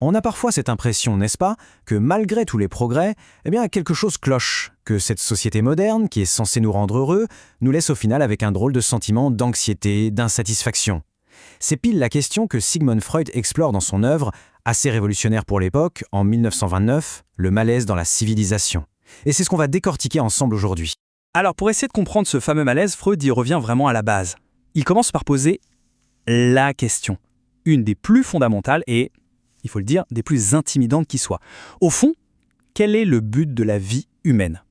On a parfois cette impression, n'est-ce pas, que malgré tous les progrès, quelque chose cloche, que cette société moderne, qui est censée nous rendre heureux, nous laisse au final avec un drôle de sentiment d'anxiété, d'insatisfaction. C'est pile la question que Sigmund Freud explore dans son œuvre, assez révolutionnaire pour l'époque, en 1929, Le malaise dans la civilisation. Et c'est ce qu'on va décortiquer ensemble aujourd'hui. Alors pour essayer de comprendre ce fameux malaise, Freud y revient vraiment à la base. Il commence par poser la question, une des plus fondamentales et, il faut le dire, des plus intimidantes qui soit. Au fond, quel est le but de la vie humaine ?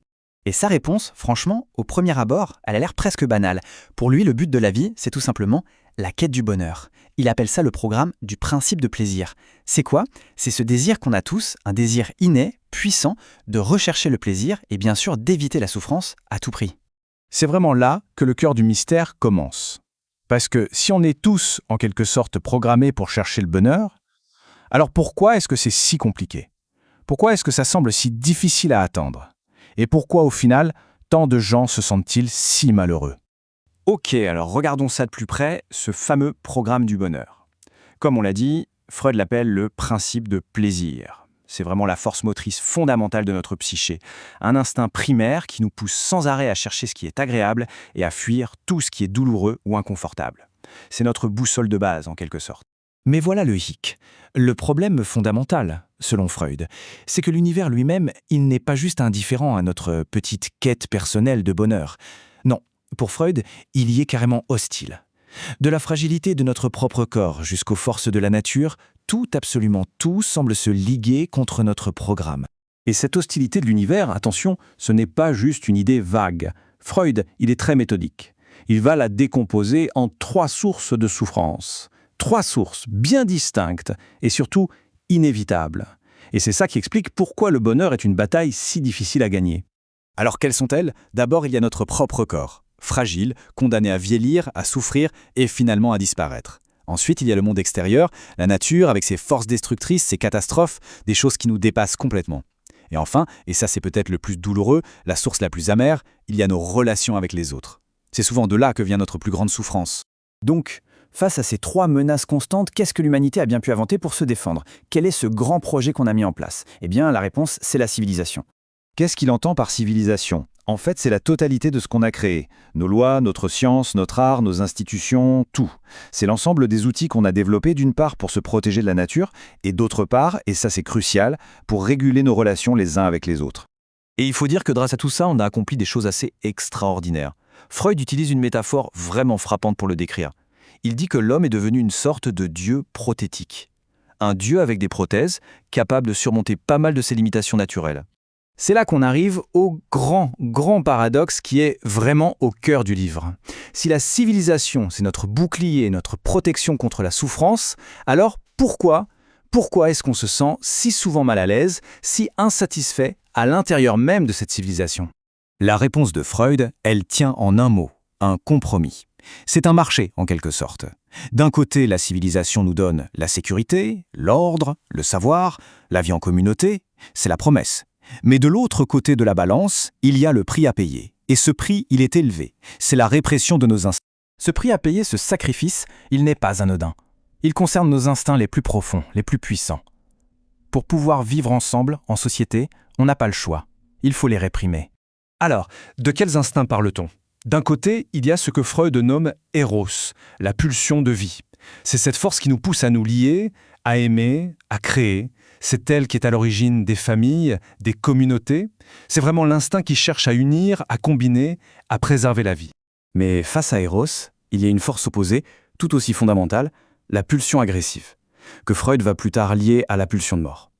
Et sa réponse, franchement, au premier abord, elle a l'air presque banale. Pour lui, le but de la vie, c'est tout simplement la quête du bonheur. Il appelle ça le programme du principe de plaisir. C'est quoi ? C'est ce désir qu'on a tous, un désir inné, puissant, de rechercher le plaisir et bien sûr d'éviter la souffrance à tout prix. C'est vraiment là que le cœur du mystère commence. Parce que si on est tous, en quelque sorte, programmés pour chercher le bonheur, alors pourquoi est-ce que c'est si compliqué ? Pourquoi est-ce que ça semble si difficile à atteindre ? Et pourquoi, au final, tant de gens se sentent-ils si malheureux ? Ok, alors regardons ça de plus près, ce fameux programme du bonheur. Comme on l'a dit, Freud l'appelle le principe de plaisir. C'est vraiment la force motrice fondamentale de notre psyché, un instinct primaire qui nous pousse sans arrêt à chercher ce qui est agréable et à fuir tout ce qui est douloureux ou inconfortable. C'est notre boussole de base, en quelque sorte. Mais voilà le hic. Le problème fondamental, selon Freud, c'est que l'univers lui-même, il n'est pas juste indifférent à notre petite quête personnelle de bonheur. Non, pour Freud, il y est carrément hostile. De la fragilité de notre propre corps jusqu'aux forces de la nature, tout, absolument tout, semble se liguer contre notre programme. Et cette hostilité de l'univers, attention, ce n'est pas juste une idée vague. Freud, il est très méthodique. Il va la décomposer en 3 sources de souffrance. 3 sources bien distinctes et surtout inévitables. Et c'est ça qui explique pourquoi le bonheur est une bataille si difficile à gagner. Alors quelles sont-elles ? D'abord, il y a notre propre corps, fragile, condamné à vieillir, à souffrir et finalement à disparaître. Ensuite, il y a le monde extérieur, la nature avec ses forces destructrices, ses catastrophes, des choses qui nous dépassent complètement. Et enfin, et ça c'est peut-être le plus douloureux, la source la plus amère, il y a nos relations avec les autres. C'est souvent de là que vient notre plus grande souffrance. Donc, face à ces 3 menaces constantes, qu'est-ce que l'humanité a bien pu inventer pour se défendre ? Quel est ce grand projet qu'on a mis en place ? Eh bien, la réponse, c'est la civilisation. Qu'est-ce qu'il entend par civilisation ? En fait, c'est la totalité de ce qu'on a créé. Nos lois, notre science, notre art, nos institutions, tout. C'est l'ensemble des outils qu'on a développés d'une part pour se protéger de la nature, et d'autre part, et ça c'est crucial, pour réguler nos relations les uns avec les autres. Et il faut dire que grâce à tout ça, on a accompli des choses assez extraordinaires. Freud utilise une métaphore vraiment frappante pour le décrire. Il dit que l'homme est devenu une sorte de dieu prothétique. Un dieu avec des prothèses, capable de surmonter pas mal de ses limitations naturelles. C'est là qu'on arrive au grand paradoxe qui est vraiment au cœur du livre. Si la civilisation, c'est notre bouclier, notre protection contre la souffrance, alors pourquoi est-ce qu'on se sent si souvent mal à l'aise, si insatisfait à l'intérieur même de cette civilisation ? La réponse de Freud, elle tient en un mot, un compromis. C'est un marché, en quelque sorte. D'un côté, la civilisation nous donne la sécurité, l'ordre, le savoir, la vie en communauté, c'est la promesse. Mais de l'autre côté de la balance, il y a le prix à payer. Et ce prix, il est élevé. C'est la répression de nos instincts. Ce prix à payer, ce sacrifice, il n'est pas anodin. Il concerne nos instincts les plus profonds, les plus puissants. Pour pouvoir vivre ensemble, en société, on n'a pas le choix. Il faut les réprimer. Alors, de quels instincts parle-t-on ? D'un côté, il y a ce que Freud nomme Eros, la pulsion de vie. C'est cette force qui nous pousse à nous lier, à aimer, à créer. C'est elle qui est à l'origine des familles, des communautés. C'est vraiment l'instinct qui cherche à unir, à combiner, à préserver la vie. Mais face à Eros, il y a une force opposée, tout aussi fondamentale, la pulsion agressive, que Freud va plus tard lier à la pulsion de mort.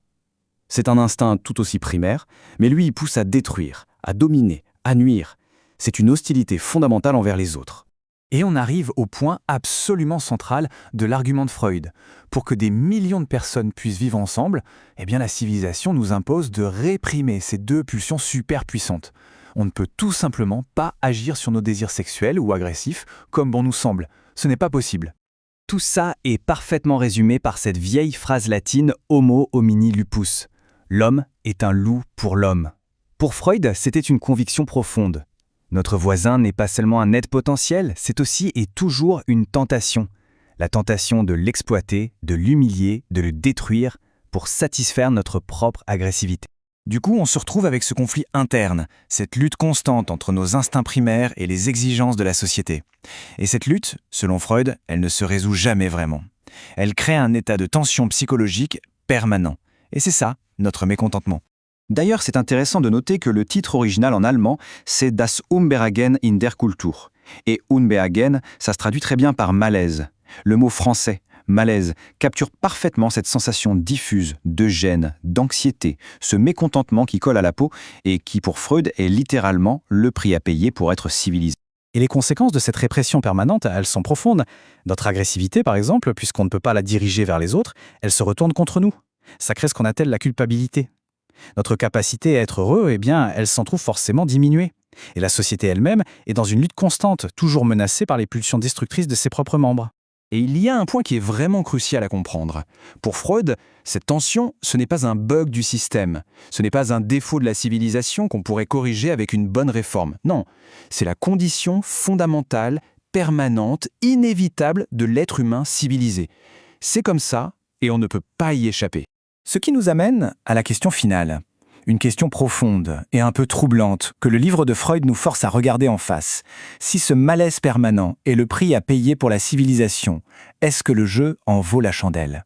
C'est un instinct tout aussi primaire, mais lui il pousse à détruire, à dominer, à nuire. C'est une hostilité fondamentale envers les autres. Et on arrive au point absolument central de l'argument de Freud. Pour que des millions de personnes puissent vivre ensemble, eh bien la civilisation nous impose de réprimer ces 2 pulsions super puissantes. On ne peut tout simplement pas agir sur nos désirs sexuels ou agressifs comme bon nous semble. Ce n'est pas possible. Tout ça est parfaitement résumé par cette vieille phrase latine « homo homini lupus ». L'homme est un loup pour l'homme. Pour Freud, c'était une conviction profonde. Notre voisin n'est pas seulement un aide potentiel, c'est aussi et toujours une tentation. La tentation de l'exploiter, de l'humilier, de le détruire, pour satisfaire notre propre agressivité. Du coup, on se retrouve avec ce conflit interne, cette lutte constante entre nos instincts primaires et les exigences de la société. Et cette lutte, selon Freud, elle ne se résout jamais vraiment. Elle crée un état de tension psychologique permanent. Et c'est ça, notre mécontentement. D'ailleurs, c'est intéressant de noter que le titre original en allemand, c'est Das Unbehagen in der Kultur. Et Unbehagen, ça se traduit très bien par malaise. Le mot français, malaise, capture parfaitement cette sensation diffuse de gêne, d'anxiété, ce mécontentement qui colle à la peau et qui, pour Freud, est littéralement le prix à payer pour être civilisé. Et les conséquences de cette répression permanente, elles sont profondes. Notre agressivité, par exemple, puisqu'on ne peut pas la diriger vers les autres, elle se retourne contre nous. Ça crée ce qu'on appelle la culpabilité. Notre capacité à être heureux, eh bien, elle s'en trouve forcément diminuée. Et la société elle-même est dans une lutte constante, toujours menacée par les pulsions destructrices de ses propres membres. Et il y a un point qui est vraiment crucial à comprendre. Pour Freud, cette tension, ce n'est pas un bug du système, ce n'est pas un défaut de la civilisation qu'on pourrait corriger avec une bonne réforme. Non, c'est la condition fondamentale, permanente, inévitable de l'être humain civilisé. C'est comme ça, et on ne peut pas y échapper. Ce qui nous amène à la question finale. Une question profonde et un peu troublante que le livre de Freud nous force à regarder en face. Si ce malaise permanent est le prix à payer pour la civilisation, est-ce que le jeu en vaut la chandelle ?